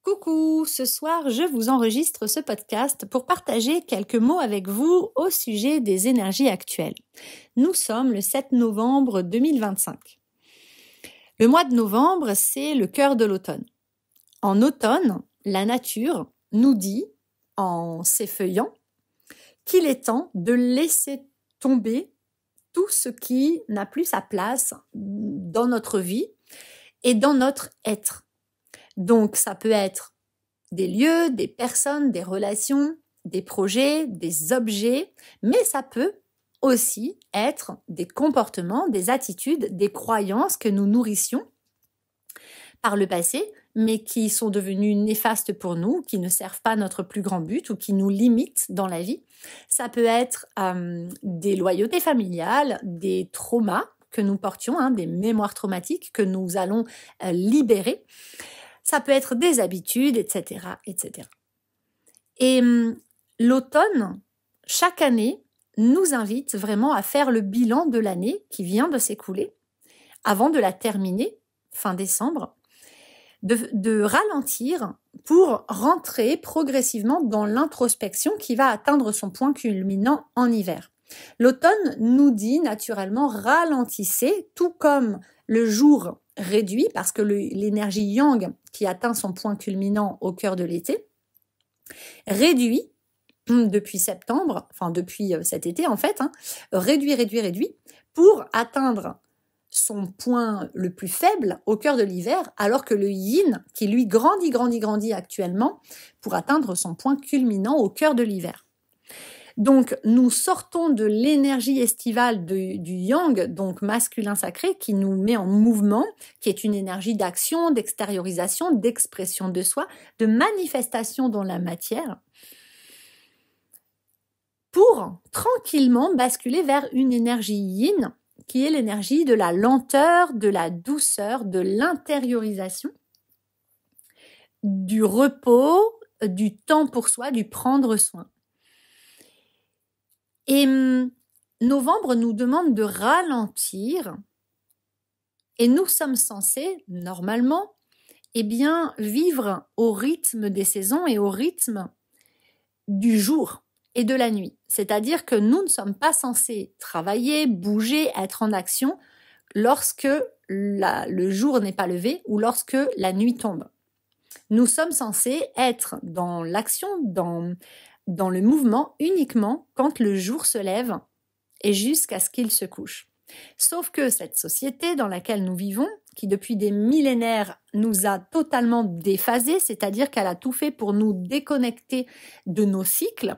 Coucou, ce soir je vous enregistre ce podcast pour partager quelques mots avec vous au sujet des énergies actuelles. Nous sommes le 7 novembre 2025. Le mois de novembre, c'est le cœur de l'automne. En automne, la nature nous dit, en s'effeuillant, qu'il est temps de laisser tomber tout ce qui n'a plus sa place dans notre vie et dans notre être. Donc, ça peut être des lieux, des personnes, des relations, des projets, des objets, mais ça peut aussi être des comportements, des attitudes, des croyances que nous nourrissions par le passé, mais qui sont devenus néfastes pour nous, qui ne servent pas notre plus grand but ou qui nous limitent dans la vie. Ça peut être des loyautés familiales, des traumas que nous portions, des mémoires traumatiques que nous allons libérer. Ça peut être des habitudes, etc., etc. Et l'automne, chaque année, nous invite vraiment à faire le bilan de l'année qui vient de s'écouler, avant de la terminer, fin décembre, de ralentir pour rentrer progressivement dans l'introspection qui va atteindre son point culminant en hiver. L'automne nous dit naturellement ralentissez, tout comme le jour réduit, parce que l'énergie yang qui atteint son point culminant au cœur de l'été, réduit depuis septembre, enfin depuis cet été en fait, réduit, pour atteindre son point le plus faible au cœur de l'hiver, alors que le yin, qui lui grandit actuellement, pour atteindre son point culminant au cœur de l'hiver. Donc, nous sortons de l'énergie estivale du yang, donc masculin sacré, qui nous met en mouvement, qui est une énergie d'action, d'extériorisation, d'expression de soi, de manifestation dans la matière, pour tranquillement basculer vers une énergie yin, qui est l'énergie de la lenteur, de la douceur, de l'intériorisation, du repos, du temps pour soi, du prendre soin. Et novembre nous demande de ralentir et nous sommes censés, normalement, vivre au rythme des saisons et au rythme du jour et de la nuit. C'est-à-dire que nous ne sommes pas censés travailler, bouger, être en action lorsque le jour n'est pas levé ou lorsque la nuit tombe. Nous sommes censés être dans l'action, dans le mouvement uniquement quand le jour se lève et jusqu'à ce qu'il se couche. Sauf que cette société dans laquelle nous vivons, qui depuis des millénaires nous a totalement déphasés, c'est-à-dire qu'elle a tout fait pour nous déconnecter de nos cycles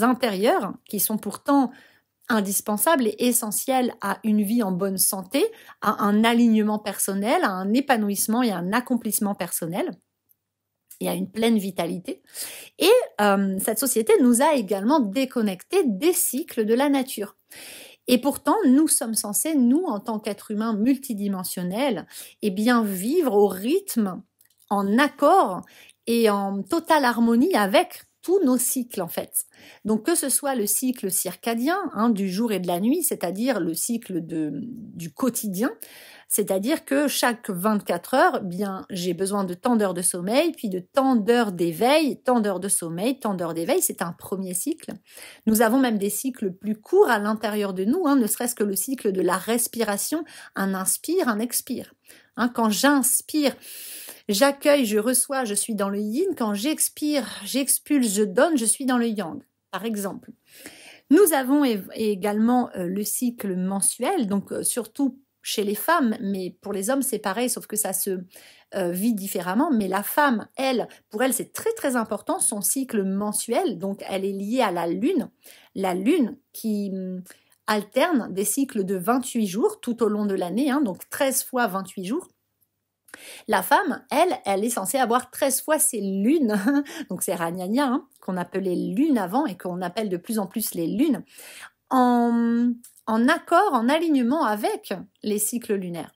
intérieurs, qui sont pourtant indispensables et essentiels à une vie en bonne santé, à un alignement personnel, à un épanouissement et à un accomplissement personnel, et à une pleine vitalité. Et cette société nous a également déconnectés des cycles de la nature. Et pourtant, nous sommes censés, nous, en tant qu'êtres humains multidimensionnels, vivre au rythme, en accord et en totale harmonie avec tous nos cycles, en fait. Donc, que ce soit le cycle circadien, du jour et de la nuit, c'est-à-dire le cycle du quotidien, c'est-à-dire que chaque 24 heures, j'ai besoin de tant d'heures de sommeil, puis de tant d'heures d'éveil, tant d'heures de sommeil, tant d'heures d'éveil, c'est un premier cycle. Nous avons même des cycles plus courts à l'intérieur de nous, ne serait-ce que le cycle de la respiration, un inspire, un expire. Quand j'inspire, j'accueille, je reçois, je suis dans le yin. Quand j'expire, j'expulse, je donne, je suis dans le yang, par exemple. Nous avons également le cycle mensuel, donc surtout chez les femmes, mais pour les hommes c'est pareil, sauf que ça se vit différemment. Mais la femme, pour elle c'est très très important, son cycle mensuel, donc elle est liée à la lune qui alterne des cycles de 28 jours tout au long de l'année, donc 13 fois 28 jours. La femme, elle est censée avoir 13 fois ses lunes, donc c'est Ragnagna, qu'on appelait lunes avant et qu'on appelle de plus en plus les lunes, en accord, en alignement avec les cycles lunaires.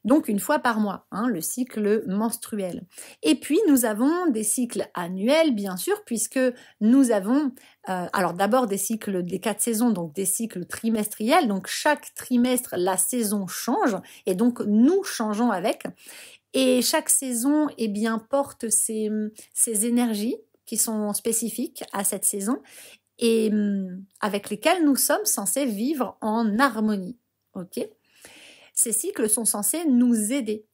Donc une fois par mois, le cycle menstruel. Et puis nous avons des cycles annuels, bien sûr, puisque nous avons alors d'abord des cycles des 4 saisons, donc des cycles trimestriels. Donc chaque trimestre, la saison change et donc nous changeons avec. Et chaque saison, eh bien, porte ses énergies qui sont spécifiques à cette saison et avec lesquelles nous sommes censés vivre en harmonie. Ok ? Ces cycles sont censés nous aider.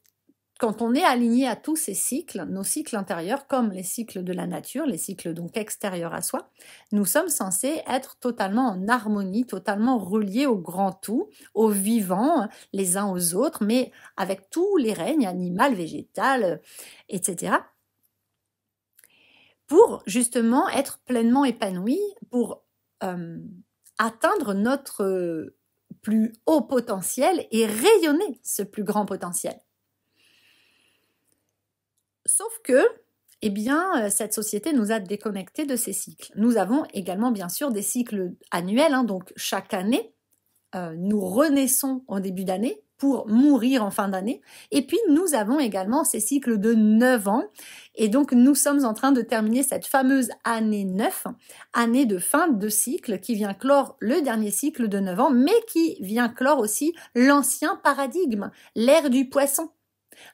Quand on est aligné à tous ces cycles, nos cycles intérieurs, comme les cycles de la nature, les cycles donc extérieurs à soi, nous sommes censés être totalement en harmonie, totalement reliés au grand tout, aux vivants, les uns aux autres, mais avec tous les règnes, animal, végétal, etc. Pour justement être pleinement épanouis, pour atteindre notre plus haut potentiel et rayonner ce plus grand potentiel. Sauf que, eh bien, cette société nous a déconnectés de ces cycles. Nous avons également, bien sûr, des cycles annuels, donc chaque année, nous renaissons au début d'année pour mourir en fin d'année. Et puis, nous avons également ces cycles de 9 ans. Et donc, nous sommes en train de terminer cette fameuse année 9, année de fin de cycle qui vient clore le dernier cycle de 9 ans, mais qui vient clore aussi l'ancien paradigme, l'ère du poisson.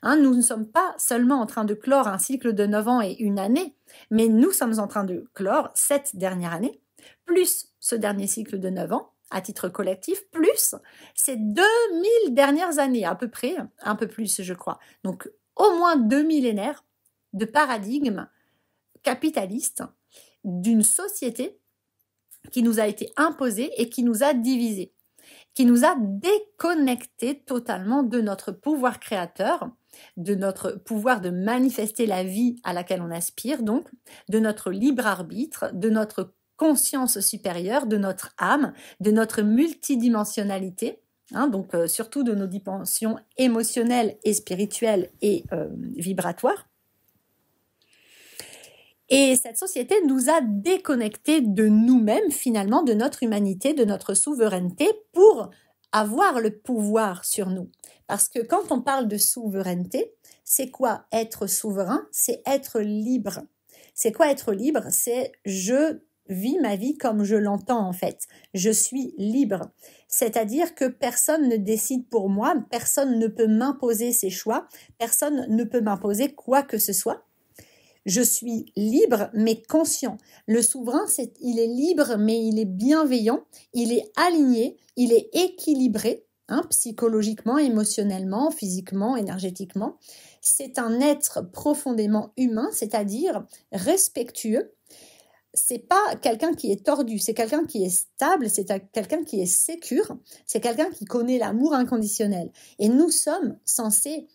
Nous ne sommes pas seulement en train de clore un cycle de 9 ans et une année, mais nous sommes en train de clore cette dernière année, plus ce dernier cycle de 9 ans, à titre collectif, plus ces 2000 dernières années, à peu près, un peu plus je crois. Donc au moins 2 millénaires de paradigme capitaliste d'une société qui nous a été imposée et qui nous a divisés, qui nous a déconnectés totalement de notre pouvoir créateur, de notre pouvoir de manifester la vie à laquelle on aspire, donc de notre libre arbitre, de notre conscience supérieure, de notre âme, de notre multidimensionnalité, donc surtout de nos dimensions émotionnelles et spirituelles et vibratoires. Et cette société nous a déconnectés de nous-mêmes, finalement, de notre humanité, de notre souveraineté, pour avoir le pouvoir sur nous. Parce que quand on parle de souveraineté, c'est quoi être souverain? C'est être libre. C'est quoi être libre? C'est je vis ma vie comme je l'entends en fait. Je suis libre. C'est-à-dire que personne ne décide pour moi, personne ne peut m'imposer ses choix, personne ne peut m'imposer quoi que ce soit. Je suis libre, mais conscient. Le souverain, il est libre, mais il est bienveillant, il est aligné, il est équilibré, psychologiquement, émotionnellement, physiquement, énergétiquement. C'est un être profondément humain, c'est-à-dire respectueux. C'est pas quelqu'un qui est tordu, c'est quelqu'un qui est stable, c'est quelqu'un qui est sécure, c'est quelqu'un qui connaît l'amour inconditionnel. Et nous sommes censés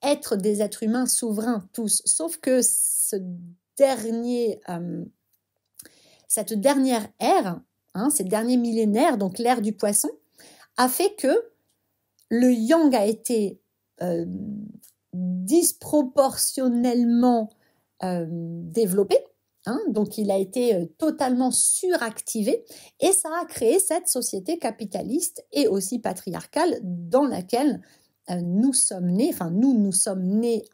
être des êtres humains souverains tous, sauf que cette dernière ère, ces derniers millénaires, donc l'ère du poisson, a fait que le yang a été disproportionnellement développé, donc il a été totalement suractivé et ça a créé cette société capitaliste et aussi patriarcale dans laquelle nous sommes nés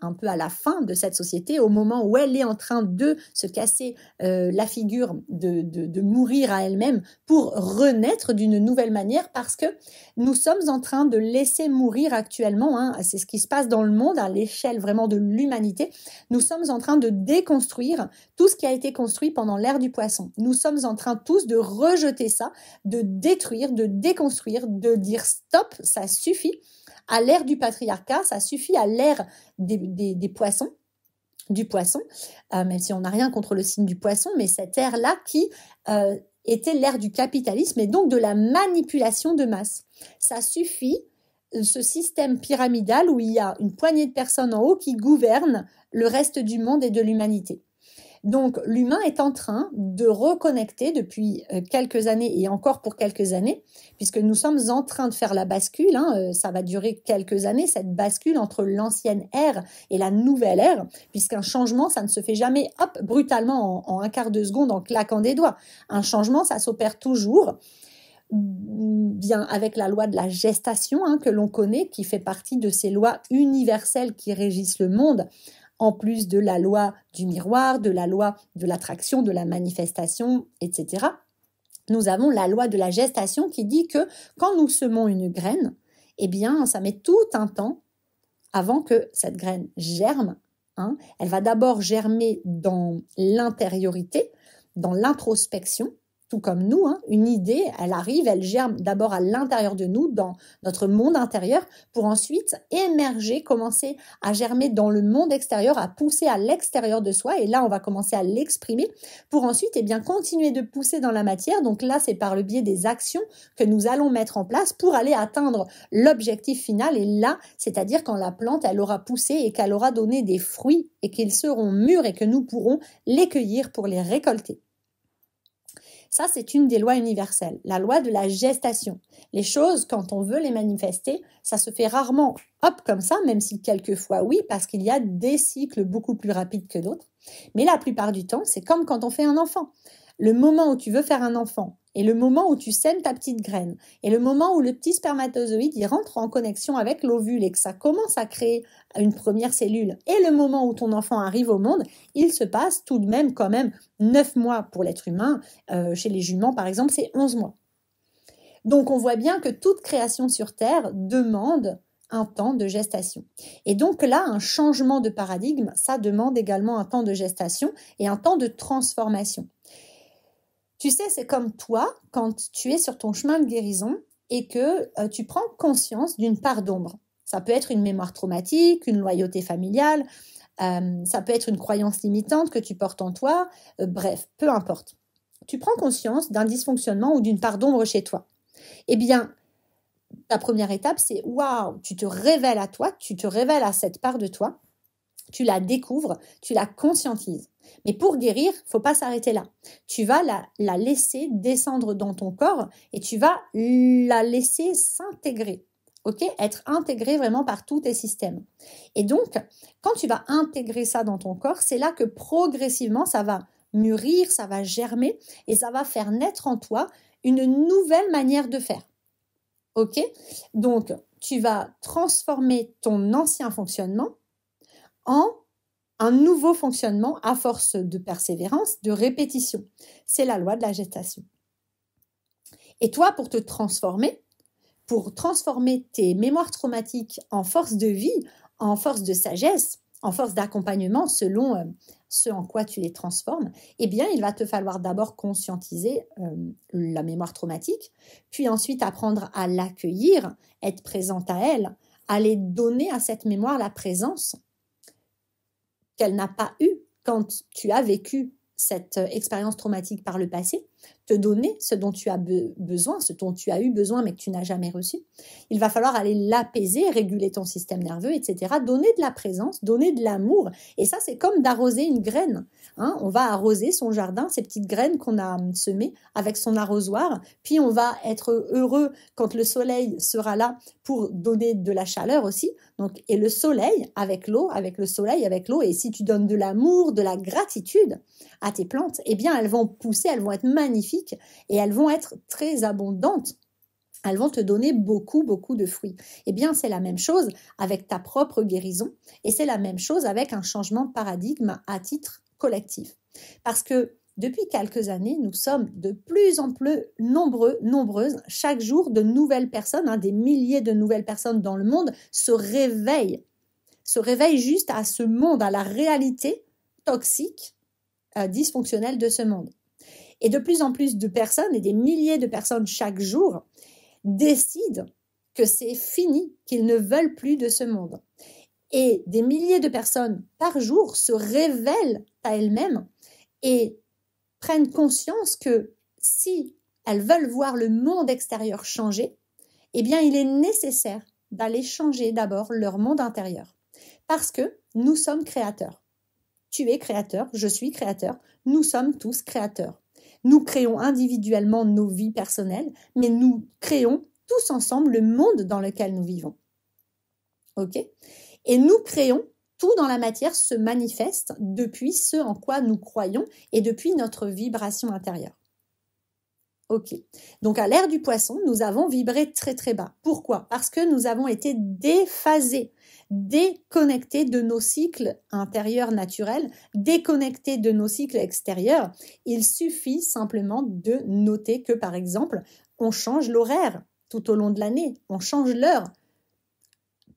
un peu à la fin de cette société, au moment où elle est en train de se casser la figure, de mourir à elle-même pour renaître d'une nouvelle manière, parce que nous sommes en train de laisser mourir actuellement, c'est ce qui se passe dans le monde à l'échelle vraiment de l'humanité. Nous sommes en train de déconstruire tout ce qui a été construit pendant l'ère du poisson. Nous sommes en train tous de rejeter ça, de détruire, de déconstruire, de dire stop, ça suffit. À l'ère du patriarcat, ça suffit à l'ère des poissons, du poisson, même si on n'a rien contre le signe du poisson, mais cette ère-là qui était l'ère du capitalisme et donc de la manipulation de masse. Ça suffit, ce système pyramidal où il y a une poignée de personnes en haut qui gouvernent le reste du monde et de l'humanité. Donc, l'humain est en train de reconnecter depuis quelques années et encore pour quelques années, puisque nous sommes en train de faire la bascule, ça va durer quelques années, cette bascule entre l'ancienne ère et la nouvelle ère, puisqu'un changement, ça ne se fait jamais, brutalement en un quart de seconde en claquant des doigts. Un changement, ça s'opère toujours bien avec la loi de la gestation que l'on connaît, qui fait partie de ces lois universelles qui régissent le monde, en plus de la loi du miroir, de la loi de l'attraction, de la manifestation, etc. Nous avons la loi de la gestation qui dit que quand nous semons une graine, eh bien, ça met tout un temps avant que cette graine germe. Hein. Elle va d'abord germer dans l'intériorité, dans l'introspection, tout comme nous. Hein. Une idée, elle arrive, elle germe d'abord à l'intérieur de nous, dans notre monde intérieur, pour ensuite émerger, commencer à germer dans le monde extérieur, à pousser à l'extérieur de soi. Et là, on va commencer à l'exprimer pour ensuite continuer de pousser dans la matière. Donc là, c'est par le biais des actions que nous allons mettre en place pour aller atteindre l'objectif final. Et là, c'est-à-dire quand la plante, elle aura poussé et qu'elle aura donné des fruits et qu'ils seront mûrs et que nous pourrons les cueillir pour les récolter. Ça, c'est une des lois universelles, la loi de la gestation. Les choses, quand on veut les manifester, ça se fait rarement, hop, comme ça, même si quelquefois oui, parce qu'il y a des cycles beaucoup plus rapides que d'autres. Mais la plupart du temps, c'est comme quand on fait un enfant. Le moment où tu veux faire un enfant et le moment où tu sèmes ta petite graine et le moment où le petit spermatozoïde il rentre en connexion avec l'ovule et que ça commence à créer une première cellule et le moment où ton enfant arrive au monde, il se passe tout de même quand même 9 mois pour l'être humain. Chez les juments, par exemple, c'est 11 mois. Donc, on voit bien que toute création sur Terre demande un temps de gestation. Et donc là, un changement de paradigme, ça demande également un temps de gestation et un temps de transformation. Tu sais, c'est comme toi, quand tu es sur ton chemin de guérison et que tu prends conscience d'une part d'ombre. Ça peut être une mémoire traumatique, une loyauté familiale, ça peut être une croyance limitante que tu portes en toi, bref, peu importe. Tu prends conscience d'un dysfonctionnement ou d'une part d'ombre chez toi. Eh bien, ta première étape, c'est waouh, tu te révèles à toi, tu te révèles à cette part de toi, tu la découvres, tu la conscientises. Mais pour guérir, faut pas s'arrêter là. Tu vas la laisser descendre dans ton corps et tu vas la laisser s'intégrer. Ok, être intégré vraiment par tous tes systèmes. Et donc, quand tu vas intégrer ça dans ton corps, c'est là que progressivement, ça va mûrir, ça va germer et ça va faire naître en toi une nouvelle manière de faire. Ok, donc tu vas transformer ton ancien fonctionnement en un nouveau fonctionnement à force de persévérance, de répétition. C'est la loi de la gestation. Et toi, pour transformer tes mémoires traumatiques en force de vie, en force de sagesse, en force d'accompagnement selon ce en quoi tu les transformes, eh bien, il va te falloir d'abord conscientiser la mémoire traumatique, puis ensuite apprendre à l'accueillir, être présente à elle, aller donner à cette mémoire la présence qu'elle n'a pas eue quand tu as vécu cette expérience traumatique par le passé, te donner ce dont tu as besoin, ce dont tu as eu besoin mais que tu n'as jamais reçu. Il va falloir aller l'apaiser, réguler ton système nerveux, etc. Donner de la présence, donner de l'amour. Et ça, c'est comme d'arroser une graine. Hein, on va arroser son jardin, ces petites graines qu'on a semées avec son arrosoir. Puis on va être heureux quand le soleil sera là pour donner de la chaleur aussi. Donc, et le soleil avec l'eau, avec le soleil, avec l'eau. Et si tu donnes de l'amour, de la gratitude à tes plantes, eh bien, elles vont pousser, elles vont être magnifiques et elles vont être très abondantes. Elles vont te donner beaucoup, beaucoup de fruits. Eh bien, c'est la même chose avec ta propre guérison et c'est la même chose avec un changement de paradigme à titre collectif. Parce que depuis quelques années, nous sommes de plus en plus nombreuses. Chaque jour, de nouvelles personnes, des milliers de nouvelles personnes dans le monde se réveillent juste à ce monde, à la réalité toxique, dysfonctionnelle de ce monde. Et de plus en plus de personnes, et des milliers de personnes chaque jour, décident que c'est fini, qu'ils ne veulent plus de ce monde. Et des milliers de personnes par jour se révèlent à elles-mêmes et prennent conscience que si elles veulent voir le monde extérieur changer, eh bien, il est nécessaire d'aller changer d'abord leur monde intérieur. Parce que nous sommes créateurs. Tu es créateur, je suis créateur, nous sommes tous créateurs. Nous créons individuellement nos vies personnelles, mais nous créons tous ensemble le monde dans lequel nous vivons. Ok ? Et nous créons, tout dans la matière se manifeste depuis ce en quoi nous croyons et depuis notre vibration intérieure. Ok. Donc à l'ère du poisson, nous avons vibré très très bas. Pourquoi ? Parce que nous avons été déphasés, déconnectés de nos cycles intérieurs naturels, déconnectés de nos cycles extérieurs. Il suffit simplement de noter que, par exemple, on change l'horaire tout au long de l'année, on change l'heure.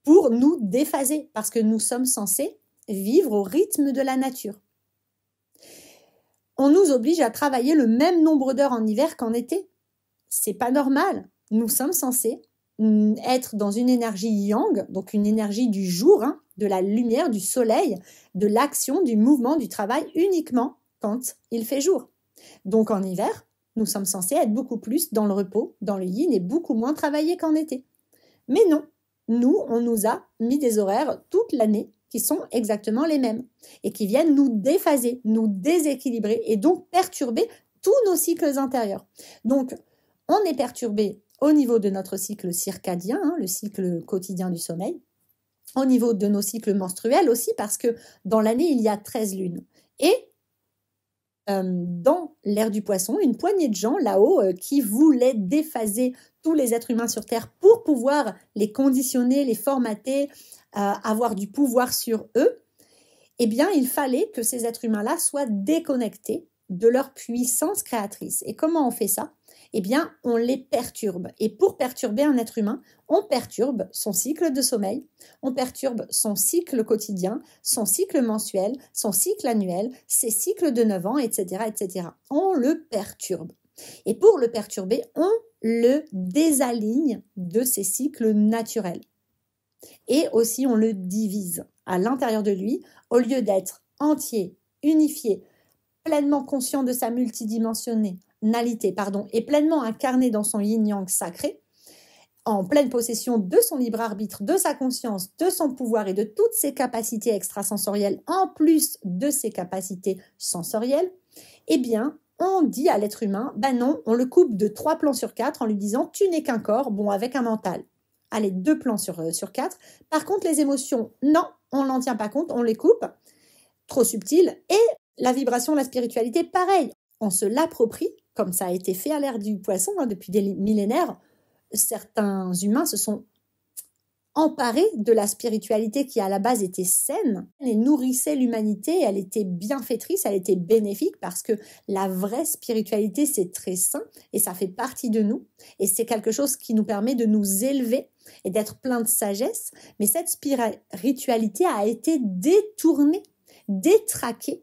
pour nous déphaser, parce que nous sommes censés vivre au rythme de la nature. On nous oblige à travailler le même nombre d'heures en hiver qu'en été. C'est pas normal. Nous sommes censés être dans une énergie yang, donc une énergie du jour, de la lumière, du soleil, de l'action, du mouvement, du travail, uniquement quand il fait jour. Donc en hiver, nous sommes censés être beaucoup plus dans le repos, dans le yin, et beaucoup moins travailler qu'en été. Mais non, nous, on nous a mis des horaires toute l'année qui sont exactement les mêmes et qui viennent nous déphaser, nous déséquilibrer et donc perturber tous nos cycles intérieurs. Donc, on est perturbé au niveau de notre cycle circadien, le cycle quotidien du sommeil, au niveau de nos cycles menstruels aussi, parce que dans l'année, il y a 13 lunes. Et dans l'ère du poisson, une poignée de gens là-haut qui voulaient déphaser tous les êtres humains sur Terre pour pouvoir les conditionner, les formater, avoir du pouvoir sur eux, eh bien, il fallait que ces êtres humains-là soient déconnectés de leur puissance créatrice. Et comment on fait ça ? Eh bien, on les perturbe. Et pour perturber un être humain, on perturbe son cycle de sommeil, on perturbe son cycle quotidien, son cycle mensuel, son cycle annuel, ses cycles de 9 ans, etc., etc. On le perturbe. Et pour le perturber, on le désaligne de ses cycles naturels. Et aussi, on le divise à l'intérieur de lui, au lieu d'être entier, unifié, pleinement conscient de sa multidimensionnalité, et pleinement incarné dans son yin-yang sacré, en pleine possession de son libre arbitre, de sa conscience, de son pouvoir et de toutes ses capacités extrasensorielles, en plus de ses capacités sensorielles, eh bien, on dit à l'être humain, ben non, on le coupe de 3 plans sur 4 en lui disant, tu n'es qu'un corps, bon, avec un mental. Allez, 2 plans sur 4. Par contre, les émotions, non, on n'en tient pas compte, on les coupe, trop subtil. Et la vibration, la spiritualité, pareil. On se l'approprie, comme ça a été fait à l'ère du poisson depuis des millénaires. Certains humains se sont emparés de la spiritualité qui, à la base, était saine et nourrissait l'humanité. Elle était bienfaitrice, elle était bénéfique parce que la vraie spiritualité, c'est très sain et ça fait partie de nous. Et c'est quelque chose qui nous permet de nous élever et d'être plein de sagesse. Mais cette spiritualité a été détournée, détraquée.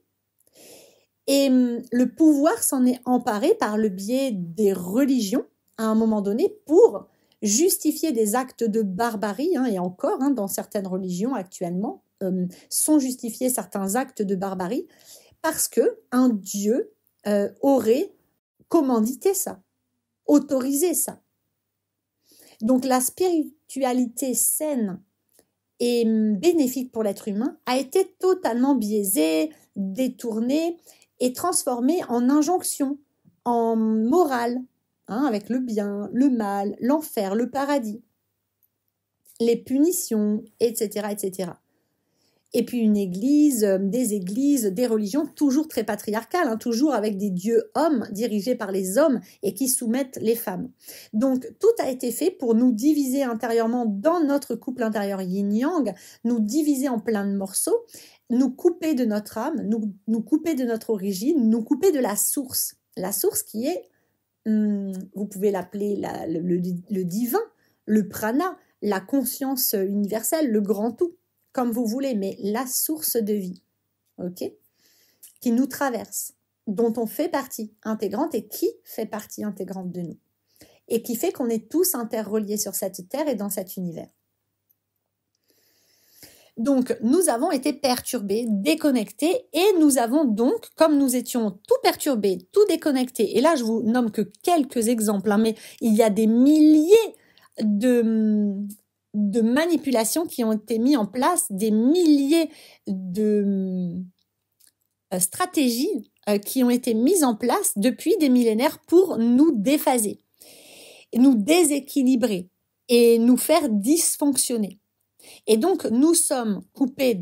Et le pouvoir s'en est emparé par le biais des religions à un moment donné pour justifier des actes de barbarie, et encore, dans certaines religions actuellement, sont justifiés certains actes de barbarie parce que un dieu aurait commandité ça, autorisé ça. Donc la spiritualité saine et bénéfique pour l'être humain a été totalement biaisée, détournée et transformée en injonction, en morale, avec le bien, le mal, l'enfer, le paradis, les punitions, etc., etc. Et puis une église, des religions toujours très patriarcales, toujours avec des dieux hommes dirigés par les hommes et qui soumettent les femmes. Donc tout a été fait pour nous diviser intérieurement dans notre couple intérieur yin-yang, nous diviser en plein de morceaux, nous couper de notre âme, nous couper de notre origine, nous couper de la source. La source qui est, vous pouvez l'appeler le divin, le prana, la conscience universelle, le grand tout, comme vous voulez, mais la source de vie, qui nous traverse, dont on fait partie intégrante et qui fait partie intégrante de nous, et qui fait qu'on est tous interreliés sur cette terre et dans cet univers. Donc, nous avons été perturbés, déconnectés, et nous avons donc, comme nous étions tout perturbés, tout déconnectés, et là je vous nomme que quelques exemples, mais il y a des milliers de manipulations qui ont été mises en place, des milliers de stratégies qui ont été mises en place depuis des millénaires pour nous déphaser, nous déséquilibrer et nous faire dysfonctionner. Et donc, nous sommes coupés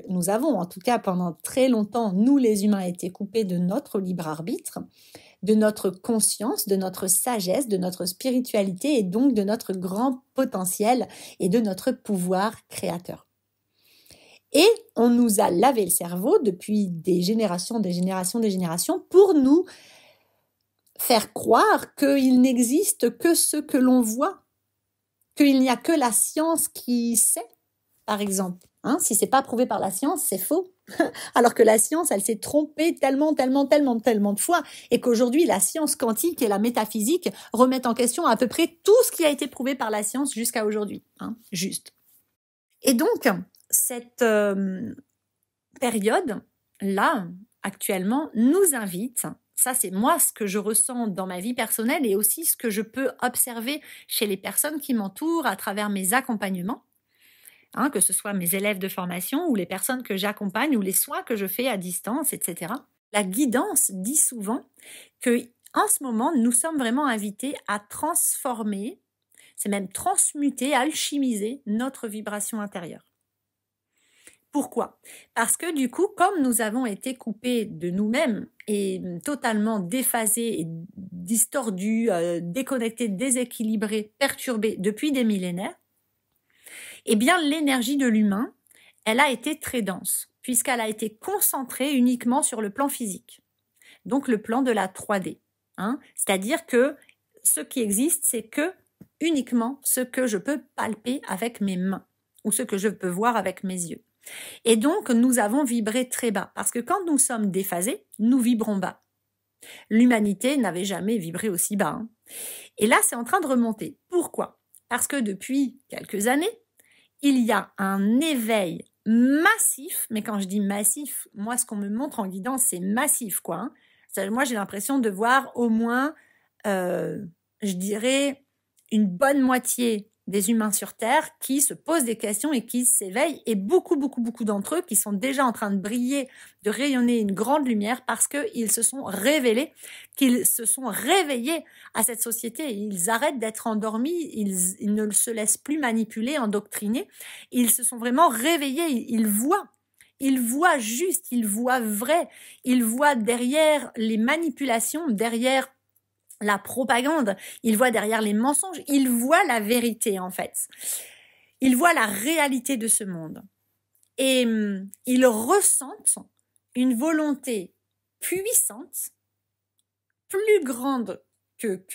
nous avons en tout cas pendant très longtemps, nous les humains, été coupés de notre libre arbitre, de notre conscience, de notre sagesse, de notre spiritualité et donc de notre grand potentiel et de notre pouvoir créateur. Et on nous a lavé le cerveau depuis des générations pour nous faire croire qu'il n'existe que ce que l'on voit, qu'il n'y a que la science qui sait, par exemple. Hein, si c'est pas prouvé par la science, c'est faux. Alors que la science, elle s'est trompée tellement de fois, et qu'aujourd'hui, la science quantique et la métaphysique remettent en question à peu près tout ce qui a été prouvé par la science jusqu'à aujourd'hui. Hein, juste. Et donc, cette période-là, actuellement, nous invite, ça c'est moi ce que je ressens dans ma vie personnelle et aussi ce que je peux observer chez les personnes qui m'entourent à travers mes accompagnements, hein, que ce soit mes élèves de formation ou les personnes que j'accompagne ou les soins que je fais à distance, etc. La guidance dit souvent que en ce moment, nous sommes vraiment invités à transformer, c'est même transmuter, alchimiser notre vibration intérieure. Pourquoi? Parce que du coup, comme nous avons été coupés de nous-mêmes et totalement déphasés, et distordus, déconnectés, déséquilibrés, perturbés depuis des millénaires, eh bien l'énergie de l'humain, elle a été très dense, puisqu'elle a été concentrée uniquement sur le plan physique, donc le plan de la 3D. Hein, c'est-à-dire que ce qui existe, c'est que uniquement ce que je peux palper avec mes mains ou ce que je peux voir avec mes yeux. Et donc, nous avons vibré très bas, parce que quand nous sommes déphasés, nous vibrons bas. L'humanité n'avait jamais vibré aussi bas. Hein. Et là, c'est en train de remonter. Pourquoi? Parce que depuis quelques années, il y a un éveil massif, mais quand je dis massif, moi, ce qu'on me montre en guidance, c'est massif, quoi. Hein. Moi, j'ai l'impression de voir au moins, je dirais, une bonne moitié des humains sur Terre qui se posent des questions et qui s'éveillent, et beaucoup d'entre eux qui sont déjà en train de briller, de rayonner une grande lumière parce qu'ils se sont révélés, qu'ils se sont réveillés à cette société. Ils arrêtent d'être endormis, ils ne se laissent plus manipuler, endoctriner. Ils se sont vraiment réveillés, ils voient juste, ils voient vrai, ils voient derrière les manipulations, derrière la propagande, ils voient derrière les mensonges, ils voient la vérité en fait. Ils voient la réalité de ce monde. Et ils ressentent une volonté puissante, plus grande que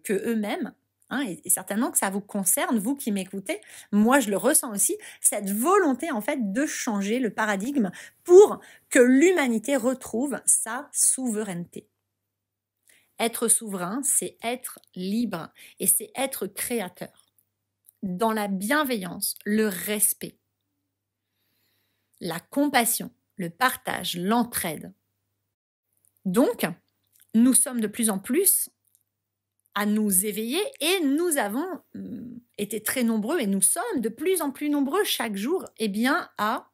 eux-mêmes, hein, et certainement que ça vous concerne, vous qui m'écoutez, moi je le ressens aussi, cette volonté en fait de changer le paradigme pour que l'humanité retrouve sa souveraineté. Être souverain, c'est être libre et c'est être créateur. Dans la bienveillance, le respect, la compassion, le partage, l'entraide. Donc, nous sommes de plus en plus à nous éveiller et nous avons été très nombreux et nous sommes de plus en plus nombreux chaque jour à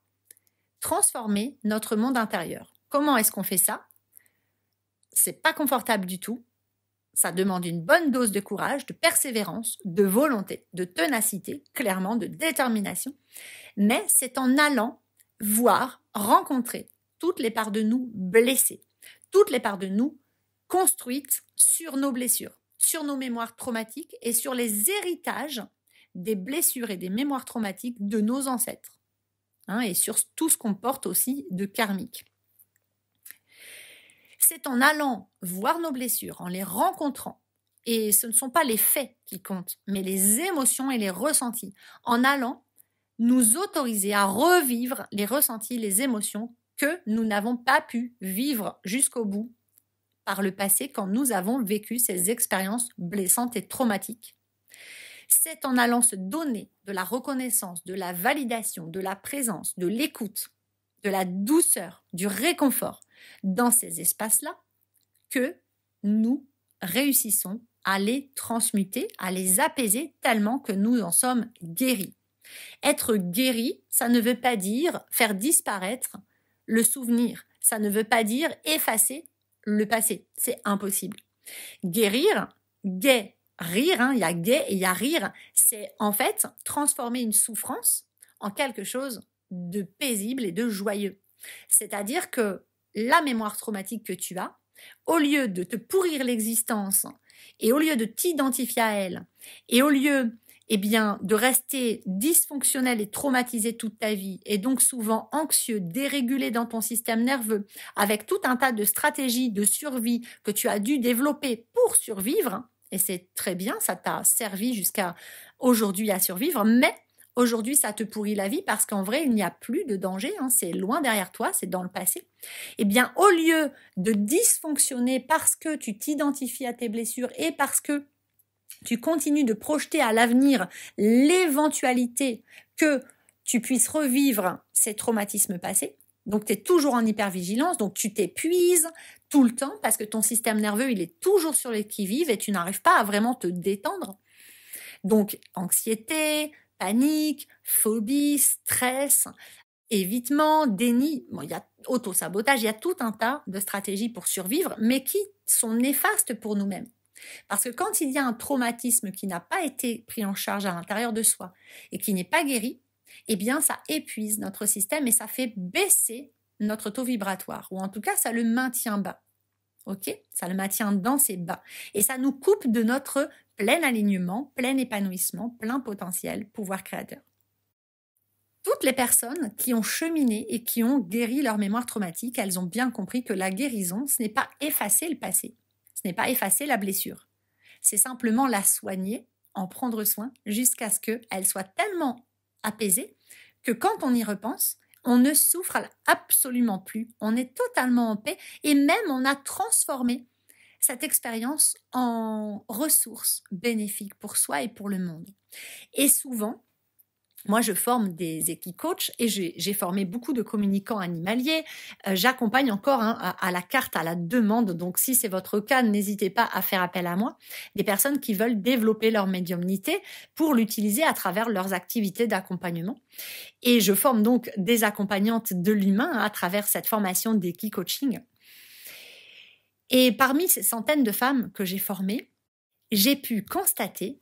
transformer notre monde intérieur. Comment est-ce qu'on fait ça? C'est pas confortable du tout. Ça demande une bonne dose de courage, de persévérance, de volonté, de ténacité, clairement, de détermination. Mais c'est en allant voir, rencontrer toutes les parts de nous blessées, toutes les parts de nous construites sur nos blessures, sur nos mémoires traumatiques et sur les héritages des blessures et des mémoires traumatiques de nos ancêtres. Hein, et sur tout ce qu'on porte aussi de karmique. C'est en allant voir nos blessures, en les rencontrant, et ce ne sont pas les faits qui comptent, mais les émotions et les ressentis, en allant nous autoriser à revivre les ressentis, les émotions que nous n'avons pas pu vivre jusqu'au bout par le passé quand nous avons vécu ces expériences blessantes et traumatiques. C'est en allant se donner de la reconnaissance, de la validation, de la présence, de l'écoute, de la douceur, du réconfort dans ces espaces-là que nous réussissons à les transmuter, à les apaiser tellement que nous en sommes guéris. Être guéri, ça ne veut pas dire faire disparaître le souvenir, ça ne veut pas dire effacer le passé, c'est impossible. Guérir, rire, hein, il y a gai et il y a rire, c'est en fait transformer une souffrance en quelque chose de paisible et de joyeux. C'est-à-dire que la mémoire traumatique que tu as, au lieu de te pourrir l'existence et au lieu de t'identifier à elle et au lieu de rester dysfonctionnel et traumatisé toute ta vie et donc souvent anxieux, dérégulé dans ton système nerveux avec tout un tas de stratégies de survie que tu as dû développer pour survivre, et c'est très bien, ça t'a servi jusqu'à aujourd'hui à survivre, mais Aujourd'hui, ça te pourrit la vie parce qu'en vrai, il n'y a plus de danger, hein, c'est loin derrière toi, c'est dans le passé. Eh bien, au lieu de dysfonctionner parce que tu t'identifies à tes blessures et parce que tu continues de projeter à l'avenir l'éventualité que tu puisses revivre ces traumatismes passés, donc tu es toujours en hypervigilance, donc tu t'épuises tout le temps parce que ton système nerveux, il est toujours sur les qui-vive et tu n'arrives pas à vraiment te détendre. Donc, anxiété, panique, phobie, stress, évitement, déni, bon, il y a autosabotage, il y a tout un tas de stratégies pour survivre, mais qui sont néfastes pour nous-mêmes. Parce que quand il y a un traumatisme qui n'a pas été pris en charge à l'intérieur de soi et qui n'est pas guéri, eh bien, ça épuise notre système et ça fait baisser notre taux vibratoire, ou en tout cas, ça le maintient bas. Ok, ça le maintient dans ses bas. Et ça nous coupe de notre plein alignement, plein épanouissement, plein potentiel, pouvoir créateur. Toutes les personnes qui ont cheminé et qui ont guéri leur mémoire traumatique, elles ont bien compris que la guérison, ce n'est pas effacer le passé, ce n'est pas effacer la blessure. C'est simplement la soigner, en prendre soin, jusqu'à ce qu'elle soit tellement apaisée que quand on y repense, on ne souffre absolument plus, on est totalement en paix et même on a transformé cette expérience en ressources bénéfiques pour soi et pour le monde. Et souvent, moi, je forme des équicoachs et j'ai formé beaucoup de communicants animaliers. J'accompagne encore à la carte, à la demande. Donc, si c'est votre cas, n'hésitez pas à faire appel à moi. Des personnes qui veulent développer leur médiumnité pour l'utiliser à travers leurs activités d'accompagnement. Et je forme donc des accompagnantes de l'humain à travers cette formation d'équicoaching. Et parmi ces centaines de femmes que j'ai formées, j'ai pu constater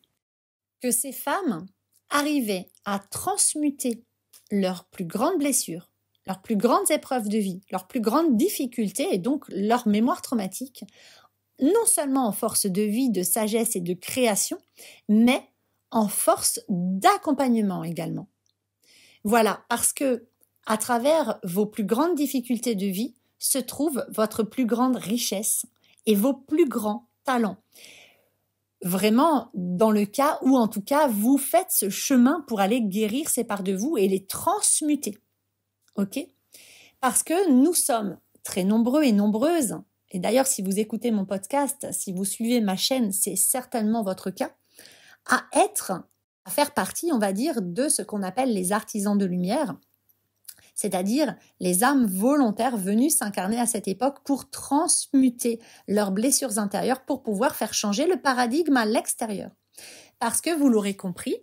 que ces femmes arrivaient à transmuter leurs plus grandes blessures, leurs plus grandes épreuves de vie, leurs plus grandes difficultés et donc leur mémoire traumatique, non seulement en force de vie, de sagesse et de création, mais en force d'accompagnement également. Voilà, parce que à travers vos plus grandes difficultés de vie se trouve votre plus grande richesse et vos plus grands talents. Vraiment, dans le cas où, en tout cas, vous faites ce chemin pour aller guérir ces parts de vous et les transmuter. Ok ? Parce que nous sommes très nombreux et nombreuses, et d'ailleurs, si vous écoutez mon podcast, si vous suivez ma chaîne, c'est certainement votre cas, à faire partie, on va dire, de ce qu'on appelle les artisans de lumière, c'est-à-dire les âmes volontaires venues s'incarner à cette époque pour transmuter leurs blessures intérieures pour pouvoir faire changer le paradigme à l'extérieur. Parce que vous l'aurez compris,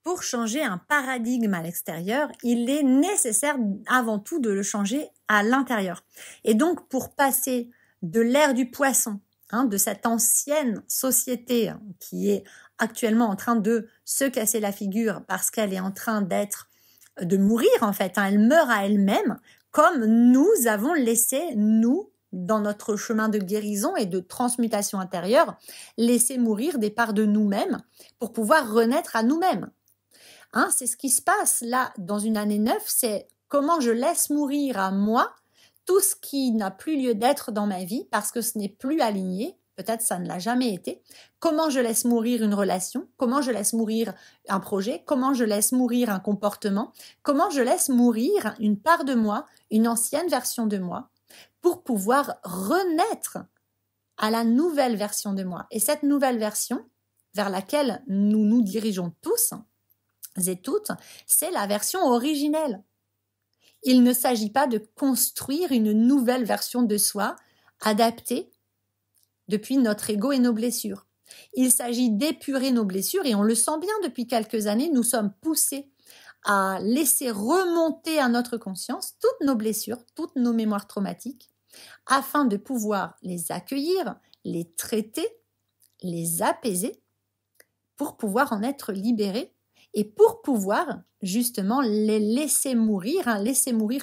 pour changer un paradigme à l'extérieur, il est nécessaire avant tout de le changer à l'intérieur. Et donc pour passer de l'ère du poisson, de cette ancienne société qui est actuellement en train de se casser la figure parce qu'elle est en train de mourir en fait, elle meurt à elle-même, comme nous avons laissé, nous, dans notre chemin de guérison et de transmutation intérieure, laisser mourir des parts de nous-mêmes pour pouvoir renaître à nous-mêmes. C'est ce qui se passe là dans une année 9, c'est comment je laisse mourir à moi tout ce qui n'a plus lieu d'être dans ma vie parce que ce n'est plus aligné. Peut-être ça ne l'a jamais été. Comment je laisse mourir une relation? Comment je laisse mourir un projet? Comment je laisse mourir un comportement? Comment je laisse mourir une part de moi, une ancienne version de moi, pour pouvoir renaître à la nouvelle version de moi? Et cette nouvelle version, vers laquelle nous nous dirigeons tous et toutes, c'est la version originelle. Il ne s'agit pas de construire une nouvelle version de soi adaptée depuis notre ego et nos blessures. Il s'agit d'épurer nos blessures et on le sent bien depuis quelques années, nous sommes poussés à laisser remonter à notre conscience toutes nos blessures, toutes nos mémoires traumatiques, afin de pouvoir les accueillir, les traiter, les apaiser, pour pouvoir en être libérés et pour pouvoir justement les laisser mourir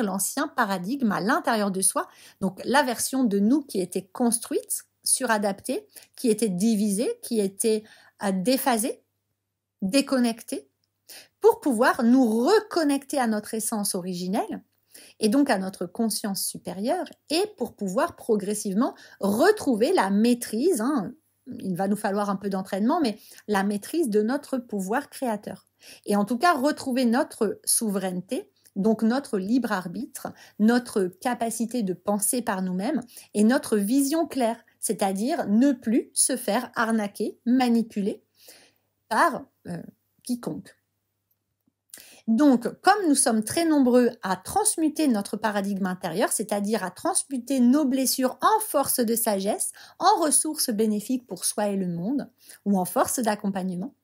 l'ancien paradigme à l'intérieur de soi, donc la version de nous qui était construite, suradaptée, qui était divisée, qui était déphasée, déconnectée, pour pouvoir nous reconnecter à notre essence originelle et donc à notre conscience supérieure et pour pouvoir progressivement retrouver la maîtrise il va nous falloir un peu d'entraînement, mais la maîtrise de notre pouvoir créateur. Et en tout cas, retrouver notre souveraineté, donc notre libre arbitre, notre capacité de penser par nous-mêmes et notre vision claire, c'est-à-dire ne plus se faire arnaquer, manipuler par quiconque. Donc, comme nous sommes très nombreux à transmuter notre paradigme intérieur, c'est-à-dire à transmuter nos blessures en force de sagesse, en ressources bénéfiques pour soi et le monde, ou en force d'accompagnement,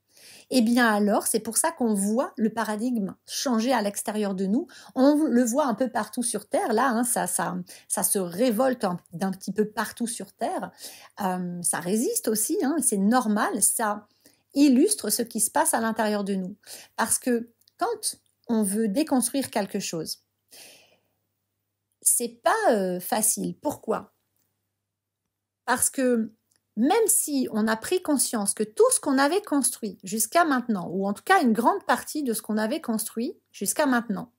eh bien alors, c'est pour ça qu'on voit le paradigme changer à l'extérieur de nous. On le voit un peu partout sur Terre. Là, hein, ça se révolte d'un petit peu partout sur Terre. Ça résiste aussi, hein, c'est normal. Ça illustre ce qui se passe à l'intérieur de nous. Parce que quand on veut déconstruire quelque chose, c'est pas facile. Pourquoi ? Parce que même si on a pris conscience que tout ce qu'on avait construit jusqu'à maintenant, ou en tout cas une grande partie de ce qu'on avait construit jusqu'à maintenant,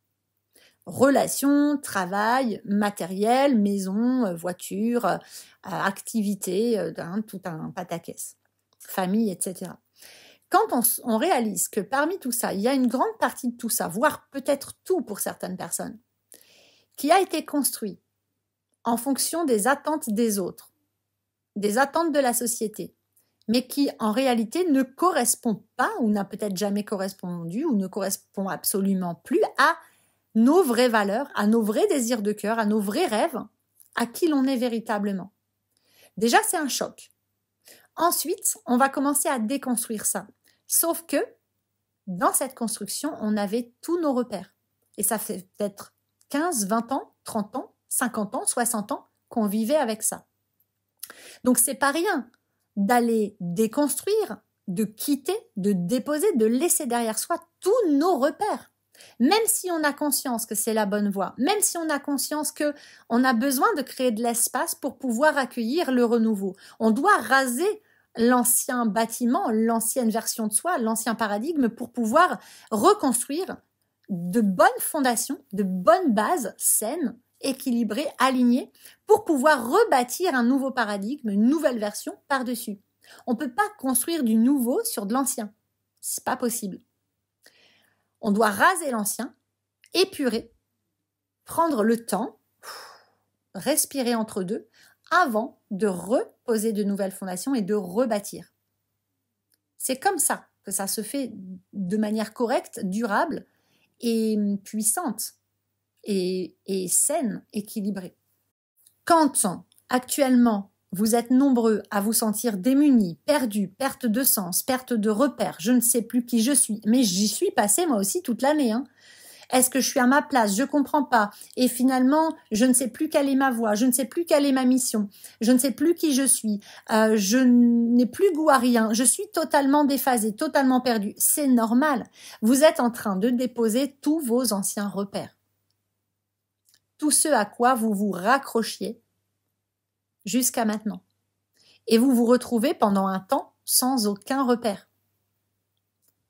relations, travail, matériel, maison, voiture, activité, tout un pataquès, famille, etc. Quand on réalise que parmi tout ça, il y a une grande partie de tout ça, voire peut-être tout pour certaines personnes, qui a été construit en fonction des attentes des autres, des attentes de la société, mais qui en réalité ne correspond pas ou n'a peut-être jamais correspondu ou ne correspond absolument plus à nos vraies valeurs, à nos vrais désirs de cœur, à nos vrais rêves, à qui l'on est véritablement. Déjà, c'est un choc. Ensuite, on va commencer à déconstruire ça. Sauf que dans cette construction, on avait tous nos repères. Et ça fait peut-être 15, 20 ans, 30 ans, 50 ans, 60 ans qu'on vivait avec ça. Donc, c'est pas rien d'aller déconstruire, de quitter, de déposer, de laisser derrière soi tous nos repères. Même si on a conscience que c'est la bonne voie, même si on a conscience que on a besoin de créer de l'espace pour pouvoir accueillir le renouveau. On doit raser l'ancien bâtiment, l'ancienne version de soi, l'ancien paradigme pour pouvoir reconstruire de bonnes fondations, de bonnes bases saines, équilibrées, alignées, pour pouvoir rebâtir un nouveau paradigme, une nouvelle version par-dessus. On ne peut pas construire du nouveau sur de l'ancien. C'est pas possible. On doit raser l'ancien, épurer, prendre le temps, respirer entre deux, avant de reposer de nouvelles fondations et de rebâtir. C'est comme ça que ça se fait de manière correcte, durable et puissante et saine, équilibrée. Quand actuellement vous êtes nombreux à vous sentir démunis, perdus, perte de sens, perte de repères, je ne sais plus qui je suis, mais j'y suis passée moi aussi toute l'année, hein. Est-ce que je suis à ma place? Je comprends pas. Et finalement, je ne sais plus quelle est ma voie, je ne sais plus quelle est ma mission, je ne sais plus qui je suis, je n'ai plus goût à rien, je suis totalement déphasée, totalement perdue. C'est normal. Vous êtes en train de déposer tous vos anciens repères. Tout ce à quoi vous vous raccrochiez jusqu'à maintenant. Et vous vous retrouvez pendant un temps sans aucun repère.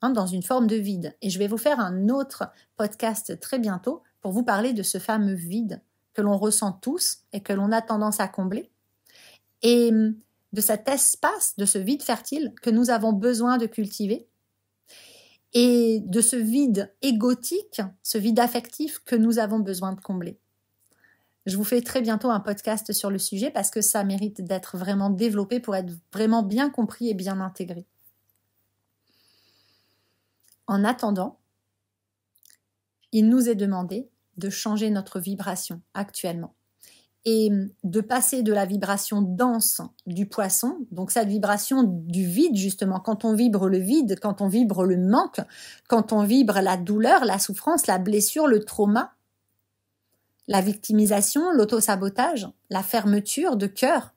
Dans une forme de vide. Et je vais vous faire un autre podcast très bientôt pour vous parler de ce fameux vide que l'on ressent tous et que l'on a tendance à combler et de cet espace, de ce vide fertile que nous avons besoin de cultiver et de ce vide égotique, ce vide affectif que nous avons besoin de combler. Je vous fais très bientôt un podcast sur le sujet parce que ça mérite d'être vraiment développé pour être vraiment bien compris et bien intégré. En attendant, il nous est demandé de changer notre vibration actuellement et de passer de la vibration dense du poisson, donc cette vibration du vide justement, quand on vibre le vide, quand on vibre le manque, quand on vibre la douleur, la souffrance, la blessure, le trauma, la victimisation, l'autosabotage, la fermeture de cœur,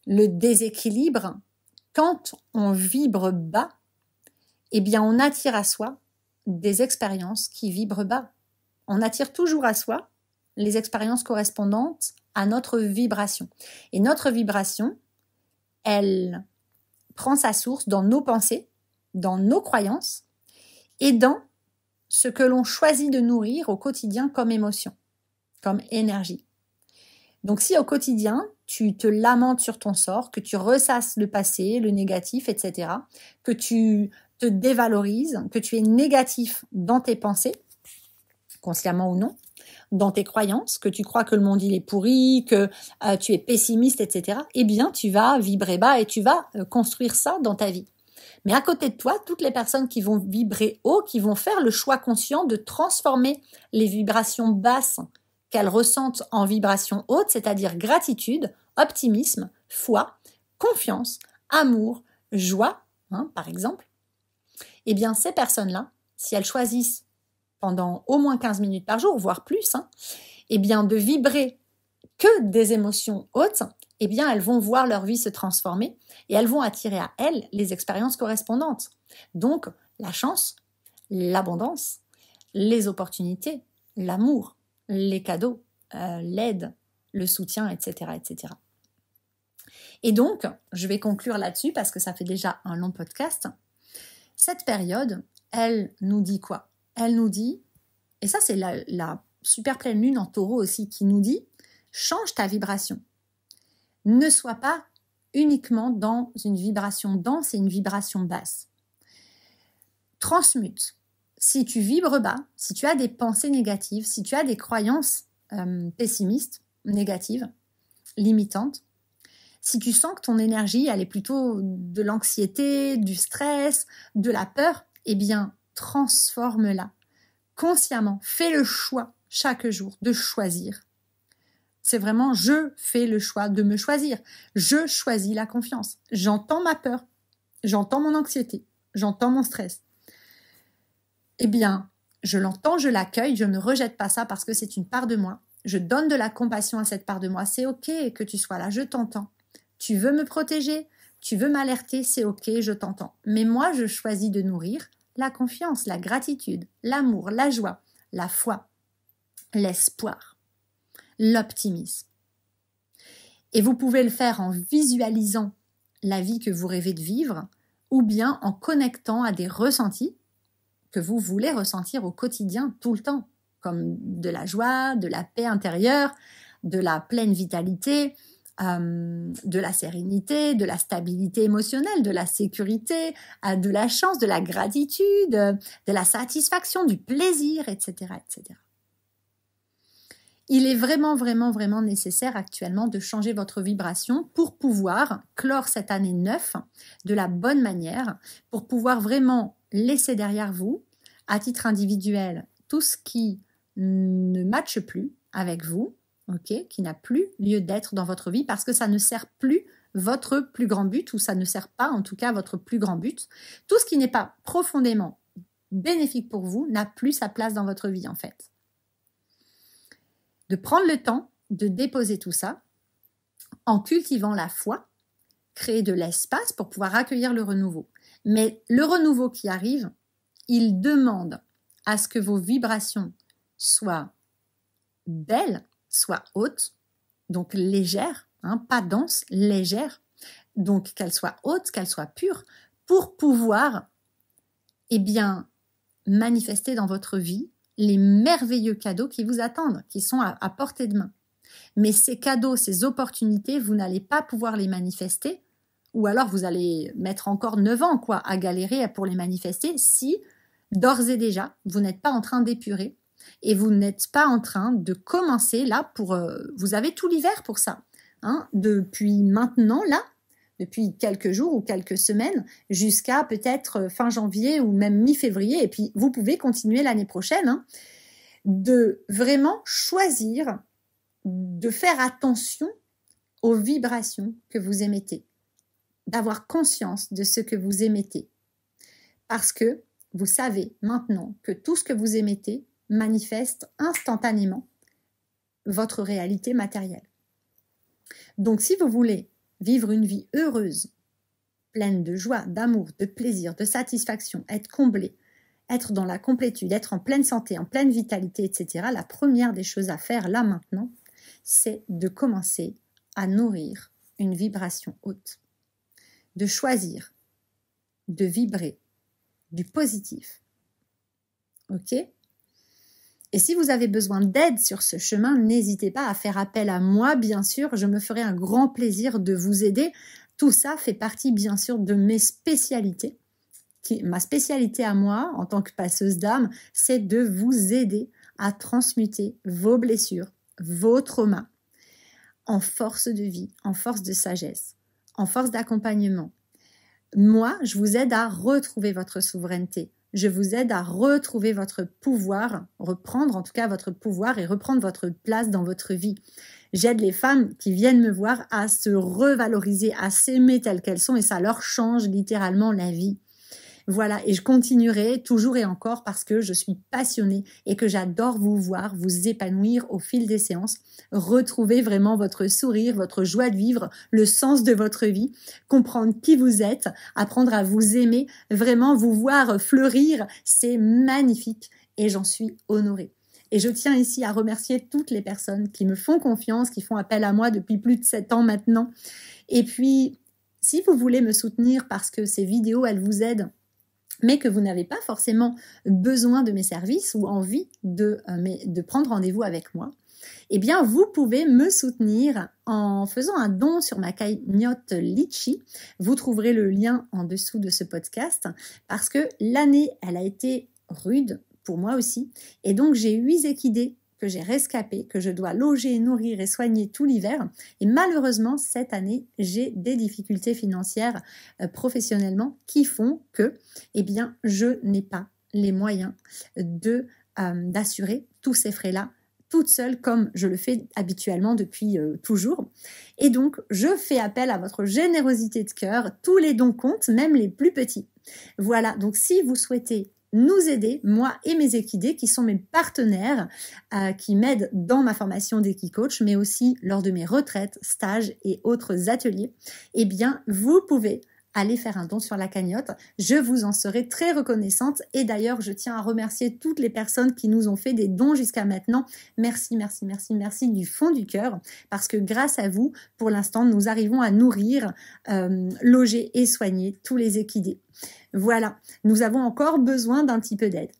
le déséquilibre, quand on vibre bas, eh bien, on attire à soi des expériences qui vibrent bas. On attire toujours à soi les expériences correspondantes à notre vibration. Et notre vibration, elle prend sa source dans nos pensées, dans nos croyances et dans ce que l'on choisit de nourrir au quotidien comme émotion, comme énergie. Donc, si au quotidien, tu te lamentes sur ton sort, que tu ressasses le passé, le négatif, etc., que tu te dévalorises, que tu es négatif dans tes pensées, consciemment ou non, dans tes croyances, que tu crois que le monde il est pourri, que tu es pessimiste, etc., eh bien tu vas vibrer bas et tu vas construire ça dans ta vie. Mais à côté de toi, toutes les personnes qui vont vibrer haut, qui vont faire le choix conscient de transformer les vibrations basses qu'elles ressentent en vibrations hautes, c'est-à-dire gratitude, optimisme, foi, confiance, amour, joie, par exemple, eh bien ces personnes-là, si elles choisissent pendant au moins 15 minutes par jour, voire plus, eh bien de vibrer que des émotions hautes, eh bien elles vont voir leur vie se transformer et elles vont attirer à elles les expériences correspondantes. Donc la chance, l'abondance, les opportunités, l'amour, les cadeaux, l'aide, le soutien, etc., etc. Et donc, je vais conclure là-dessus parce que ça fait déjà un long podcast. Cette période, elle nous dit quoi? Elle nous dit, et ça c'est la super pleine lune en taureau aussi qui nous dit, change ta vibration. Ne sois pas uniquement dans une vibration dense et une vibration basse. Transmute. Si tu vibres bas, si tu as des pensées négatives, si tu as des croyances pessimistes, négatives, limitantes, si tu sens que ton énergie, elle est plutôt de l'anxiété, du stress, de la peur, eh bien, transforme-la. Consciemment, fais le choix chaque jour de choisir. C'est vraiment, je fais le choix de me choisir. Je choisis la confiance. J'entends ma peur, j'entends mon anxiété, j'entends mon stress. Eh bien, je l'entends, je l'accueille, je ne rejette pas ça parce que c'est une part de moi. Je donne de la compassion à cette part de moi. C'est ok que tu sois là, je t'entends. Tu veux me protéger, tu veux m'alerter, c'est ok, je t'entends. Mais moi, je choisis de nourrir la confiance, la gratitude, l'amour, la joie, la foi, l'espoir, l'optimisme. Et vous pouvez le faire en visualisant la vie que vous rêvez de vivre ou bien en connectant à des ressentis que vous voulez ressentir au quotidien, tout le temps, comme de la joie, de la paix intérieure, de la pleine vitalité, de la sérénité, de la stabilité émotionnelle, de la sécurité, de la chance, de la gratitude, de la satisfaction, du plaisir, etc., etc. Il est vraiment, vraiment, vraiment nécessaire actuellement de changer votre vibration pour pouvoir clore cette année 9 de la bonne manière, pour pouvoir vraiment laisser derrière vous, à titre individuel, tout ce qui ne matche plus avec vous, qui n'a plus lieu d'être dans votre vie parce que ça ne sert plus votre plus grand but, ou ça ne sert pas en tout cas votre plus grand but. Tout ce qui n'est pas profondément bénéfique pour vous n'a plus sa place dans votre vie en fait. De prendre le temps de déposer tout ça en cultivant la foi, créer de l'espace pour pouvoir accueillir le renouveau. Mais le renouveau qui arrive, il demande à ce que vos vibrations soient belles, soient hautes, donc légères, pas denses, légères, donc qu'elles soient hautes, qu'elles soient pures, pour pouvoir manifester dans votre vie les merveilleux cadeaux qui vous attendent, qui sont à portée de main. Mais ces cadeaux, ces opportunités, vous n'allez pas pouvoir les manifester, ou alors vous allez mettre encore 9 ans à galérer pour les manifester si, d'ores et déjà, vous n'êtes pas en train d'épurer et vous n'êtes pas en train de commencer là vous avez tout l'hiver pour ça. Depuis maintenant, là, depuis quelques jours ou quelques semaines, jusqu'à peut-être fin janvier ou même mi-février, et puis vous pouvez continuer l'année prochaine, de vraiment choisir de faire attention aux vibrations que vous émettez, d'avoir conscience de ce que vous émettez, parce que vous savez maintenant que tout ce que vous émettez manifeste instantanément votre réalité matérielle. Donc si vous voulez vivre une vie heureuse, pleine de joie, d'amour, de plaisir, de satisfaction, être comblé, être dans la complétude, être en pleine santé, en pleine vitalité, etc., la première des choses à faire là maintenant, c'est de commencer à nourrir une vibration haute, de choisir de vibrer du positif. Ok ? Et si vous avez besoin d'aide sur ce chemin, n'hésitez pas à faire appel à moi, bien sûr, je me ferai un grand plaisir de vous aider. Tout ça fait partie, bien sûr, de mes spécialités. Ma spécialité à moi, en tant que passeuse d'âme, c'est de vous aider à transmuter vos blessures, vos traumas, en force de vie, en force de sagesse, en force d'accompagnement. Moi, je vous aide à retrouver votre souveraineté. Je vous aide à retrouver votre pouvoir, reprendre en tout cas votre pouvoir et reprendre votre place dans votre vie. J'aide les femmes qui viennent me voir à se revaloriser, à s'aimer telles qu'elles sont et ça leur change littéralement la vie. Voilà, et je continuerai toujours et encore parce que je suis passionnée et que j'adore vous voir, vous épanouir au fil des séances, retrouver vraiment votre sourire, votre joie de vivre, le sens de votre vie, comprendre qui vous êtes, apprendre à vous aimer, vraiment vous voir fleurir, c'est magnifique et j'en suis honorée. Et je tiens ici à remercier toutes les personnes qui me font confiance, qui font appel à moi depuis plus de 7 ans maintenant. Et puis, si vous voulez me soutenir parce que ces vidéos, elles vous aident, mais que vous n'avez pas forcément besoin de mes services ou envie de prendre rendez-vous avec moi, eh bien, vous pouvez me soutenir en faisant un don sur ma cagnotte Litchi. Vous trouverez le lien en dessous de ce podcast parce que l'année, elle a été rude pour moi aussi. Et donc, j'ai 8 équidés que j'ai rescapés, que je dois loger, nourrir et soigner tout l'hiver. Et malheureusement, cette année, j'ai des difficultés financières professionnellement qui font que, eh bien, je n'ai pas les moyens d'assurer tous ces frais-là toute seule comme je le fais habituellement depuis toujours. Et donc, je fais appel à votre générosité de cœur. Tous les dons comptent, même les plus petits. Voilà, donc si vous souhaitez nous aider, moi et mes équidés, qui sont mes partenaires, qui m'aident dans ma formation d'Equicoach, mais aussi lors de mes retraites, stages et autres ateliers, eh bien, vous pouvez aller faire un don sur la cagnotte. Je vous en serai très reconnaissante. Et d'ailleurs, je tiens à remercier toutes les personnes qui nous ont fait des dons jusqu'à maintenant. Merci, merci, merci, merci du fond du cœur. Parce que grâce à vous, pour l'instant, nous arrivons à nourrir, loger et soigner tous les équidés. Voilà, nous avons encore besoin d'un petit peu d'aide.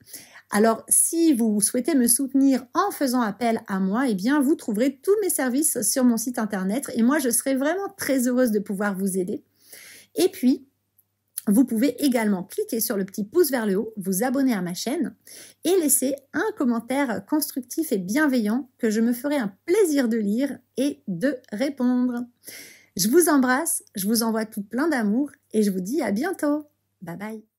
Alors, si vous souhaitez me soutenir en faisant appel à moi, eh bien, vous trouverez tous mes services sur mon site internet et moi, je serai vraiment très heureuse de pouvoir vous aider. Et puis, vous pouvez également cliquer sur le petit pouce vers le haut, vous abonner à ma chaîne et laisser un commentaire constructif et bienveillant que je me ferai un plaisir de lire et de répondre. Je vous embrasse, je vous envoie tout plein d'amour et je vous dis à bientôt. Bye bye.